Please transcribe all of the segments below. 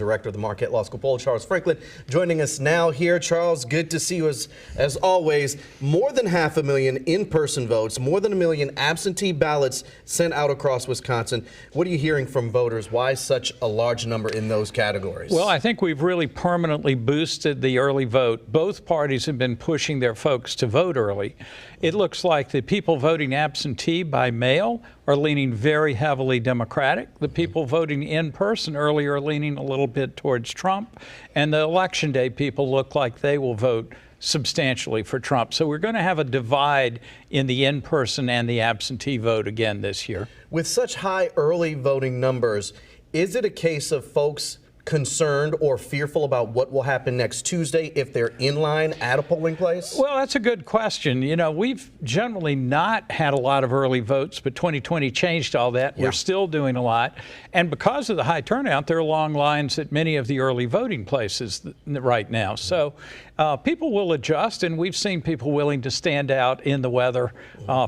director of the Marquette Law School poll, Charles Franklin, joining us now here. Charles, good to see you as always. More than 500,000 in-person votes, more than 1 million absentee ballots sent out across Wisconsin. What are you hearing from voters? Why such a large number in those categories? Well, I think we've really permanently boosted the early vote. Both parties have been pushing their folks to vote early. It looks like the people voting absentee by mail are leaning very heavily Democratic. The people voting in person early are leaning a little bit towards Trump. And the election day people look like they will vote substantially for Trump. So we're going to have a divide in the in-person and the absentee vote again this year. With such high early voting numbers, is it a case of folks concerned or fearful about what will happen next Tuesday if they're in line at a polling place? Well, that's a good question. You know, we've generally not had a lot of early votes, but 2020 changed all that. Yeah. We're still doing a lot. And because of the high turnout, there are long lines at many of the early voting places right now. So people will adjust, and we've seen people willing to stand out in the weather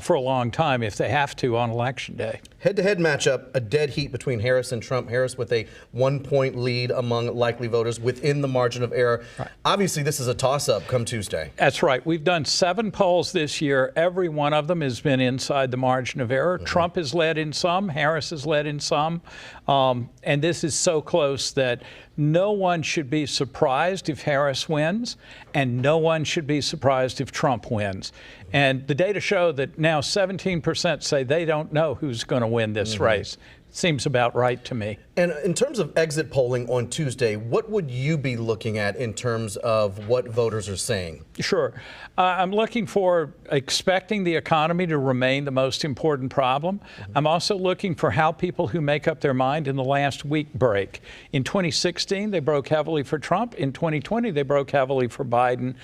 for a long time if they have to on Election Day. Head-to-head matchup, a dead heat between Harris and Trump. Harris with a 1-point lead among likely voters within the margin of error. Right. Obviously, this is a toss-up come Tuesday. That's right. We've done 7 polls this year. Every one of them has been inside the margin of error. Trump has led in some. Harris has led in some. And this is so close that no one should be surprised if Harris wins, and no one should be surprised if Trump wins. And the data show that now 17% say they don't know who's going to win this race. Seems about right to me. And in terms of exit polling on Tuesday, what would you be looking at in terms of what voters are saying? Sure. I'm looking for expecting the economy to remain the most important problem. I'm also looking for how people who make up their mind in the last week break. In 2016, they broke heavily for Trump. In 2020, they broke heavily for Biden.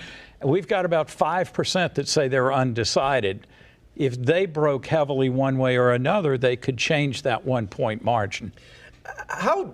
We've got about 5% that say they're undecided. If they broke heavily one way or another, they could change that 1-point margin. How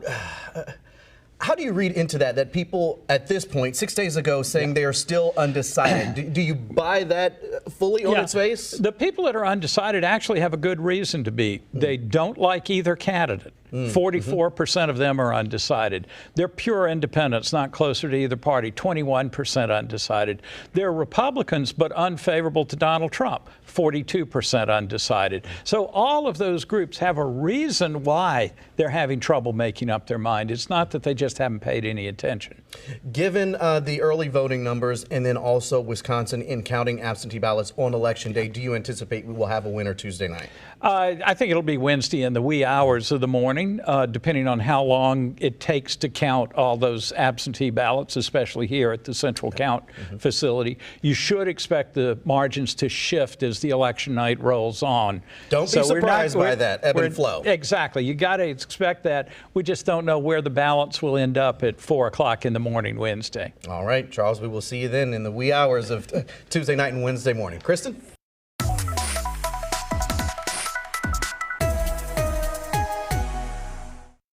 do you read into that people at this point, 6 days ago, saying they are still undecided? Do you buy that fully on its face? The people that are undecided actually have a good reason to be. They don't like either candidate. 44% of them are undecided. They're pure independents, not closer to either party. 21% undecided. They're Republicans, but unfavorable to Donald Trump. 42% undecided. So all of those groups have a reason why they're having trouble making up their mind. It's not that they just haven't paid any attention. Given the early voting numbers and then also Wisconsin in counting absentee ballots on Election Day, do you anticipate we will have a winner Tuesday night? I think it'll be Wednesday in the wee hours of the morning, depending on how long it takes to count all those absentee ballots, especially here at the central count facility. You should expect the margins to shift as the election night rolls on. Don't be surprised by that ebb and flow. Exactly. You got to expect that. We just don't know where the ballots will end up at 4 o'clock in the morning Wednesday. All right, Charles, we will see you then in the wee hours of Tuesday night and Wednesday morning. Kristen?